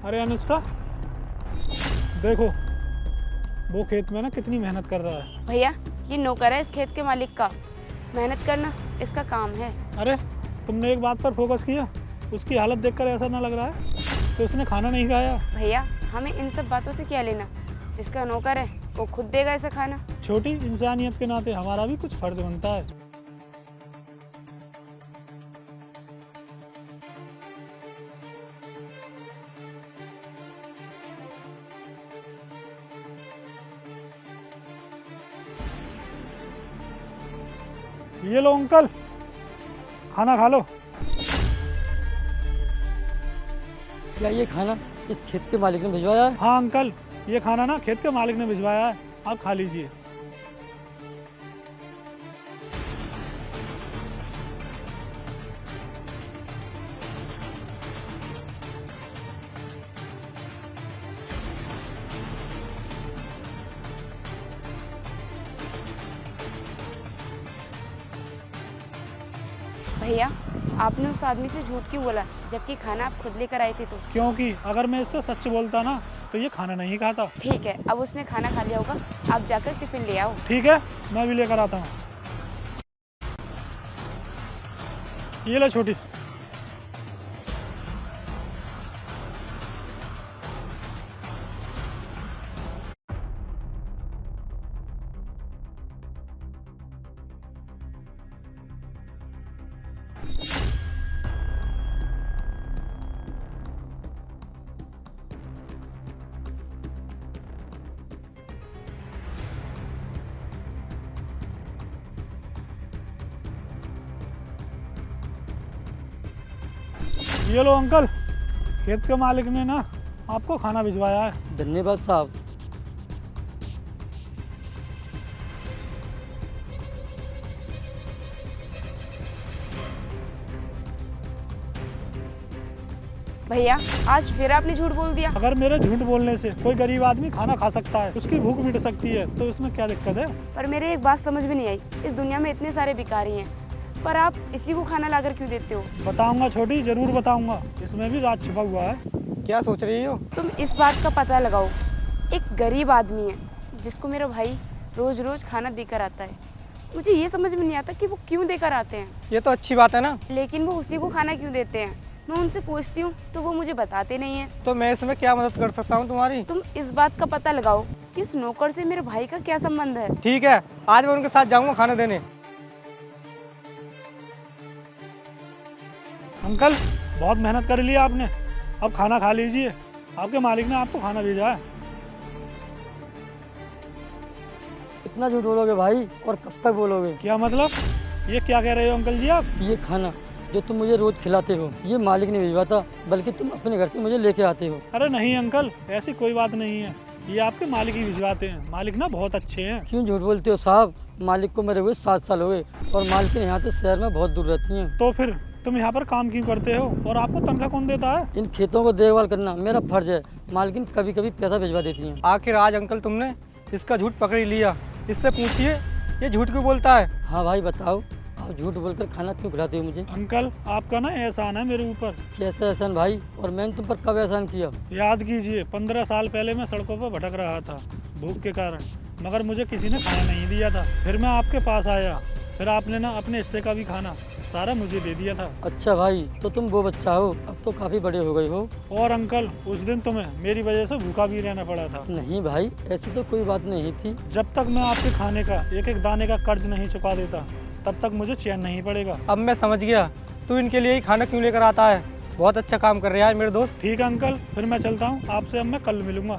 अरे अनुष्का, देखो वो खेत में ना कितनी मेहनत कर रहा है। भैया, ये नौकर है इस खेत के मालिक का। मेहनत करना इसका काम है। अरे तुमने एक बात पर फोकस किया, उसकी हालत देखकर ऐसा ना लग रहा है तो उसने खाना नहीं खाया। भैया, हमें इन सब बातों से क्या लेना। जिसका नौकर है वो खुद देगा इसे खाना। छोटी इंसानियत के नाते हमारा भी कुछ फर्ज बनता है। ये लो अंकल, खाना खा लो। क्या ये खाना इस खेत के मालिक ने भिजवाया है? हाँ अंकल, ये खाना ना खेत के मालिक ने भिजवाया है, आप खा लीजिए। भैया, आपने उस आदमी से झूठ क्यों बोला जबकि खाना आप खुद लेकर आए थे? तो क्योंकि अगर मैं इससे सच बोलता ना तो ये खाना नहीं खाता। ठीक है, अब उसने खाना खा लिया होगा, आप जाकर टिफिन ले आओ। ठीक है, मैं भी लेकर आता हूँ। ये लो छोटी। ये लो अंकल, खेत के मालिक ने ना आपको खाना भिजवाया है। धन्यवाद साहब। भैया, आज फिर आपने झूठ बोल दिया। अगर मेरे झूठ बोलने से कोई गरीब आदमी खाना खा सकता है, उसकी भूख मिट सकती है, तो इसमें क्या दिक्कत है? पर मेरे एक बात समझ में नहीं आई, इस दुनिया में इतने सारे भिखारी हैं, पर आप इसी को खाना लाकर क्यों देते हो? बताऊंगा छोटी, जरूर बताऊंगा। इसमें भी राज छुपा हुआ है। क्या सोच रही हो? तुम इस बात का पता लगाओ। एक गरीब आदमी है जिसको मेरा भाई रोज रोज खाना देकर आता है। मुझे ये समझ में नहीं आता कि वो क्यों देकर आते हैं, ये तो अच्छी बात है ना। लेकिन वो उसी को खाना क्यों देते हैं। मैं उनसे पूछती हूँ तो वो मुझे बताते नहीं है। तो मैं इसमें क्या मदद कर सकता हूँ तुम्हारी? तुम इस बात का पता लगाओ कि इस नौकर से मेरे भाई का क्या संबंध है। ठीक है, आज मैं उनके साथ जाऊंगा खाना देने। अंकल, बहुत मेहनत कर ली आपने, अब खाना खा लीजिए। आपके मालिक ने आपको खाना भेजा है। कितना झूठ बोलोगे भाई, और कब तक बोलोगे? क्या मतलब? ये क्या कह रहे हो अंकल जी आप? ये खाना जो तुम मुझे रोज खिलाते हो, ये मालिक ने भिजवाता, बल्कि तुम अपने घर से मुझे लेके आते हो। अरे नहीं अंकल, ऐसी कोई बात नहीं है, ये आपके मालिक ही भिजवाते हैं। मालिक ना बहुत अच्छे हैं। क्यों झूठ बोलते हो साहब? मालिक को मेरे हुए 7 साल हो गए, और मालिक यहाँ से शहर में बहुत दूर रहती हैं। तो फिर तुम यहाँ पर काम क्यों करते हो, और आपको तनख्वाह कौन देता है? इन खेतों को देखभाल करना मेरा फर्ज है। मालकिन कभी कभी पैसा भिजवा देती हैं। आखिर आज अंकल तुमने इसका झूठ पकड़ ही लिया। इससे पूछिए ये झूठ क्यों बोलता है। हाँ भाई बताओ, आप झूठ बोलकर खाना क्यों खिलाते हो मुझे? अंकल, आपका ना एहसान है मेरे ऊपर। कैसे एहसान भाई, और मैंने तुम पर कब एहसान किया? याद कीजिए, 15 साल पहले मैं सड़कों पर भटक रहा था भूख के कारण, मगर मुझे किसी ने खाना नहीं दिया था। फिर मैं आपके पास आया, फिर आपने ना अपने हिस्से का भी खाना सारा मुझे दे दिया था। अच्छा भाई, तो तुम वो बच्चा हो, अब तो काफी बड़े हो गए हो। और अंकल, उस दिन तुम्हें मेरी वजह से भूखा भी रहना पड़ा था। नहीं भाई, ऐसी तो कोई बात नहीं थी। जब तक मैं आपके खाने का एक एक दाने का कर्ज नहीं चुका देता, तब तक मुझे चैन नहीं पड़ेगा। अब मैं समझ गया तू इनके लिए ही खाना क्यों लेकर आता है। बहुत अच्छा काम कर रहा है मेरे दोस्त। ठीक है अंकल, फिर मैं चलता हूँ, आपसे अब मैं कल मिलूंगा।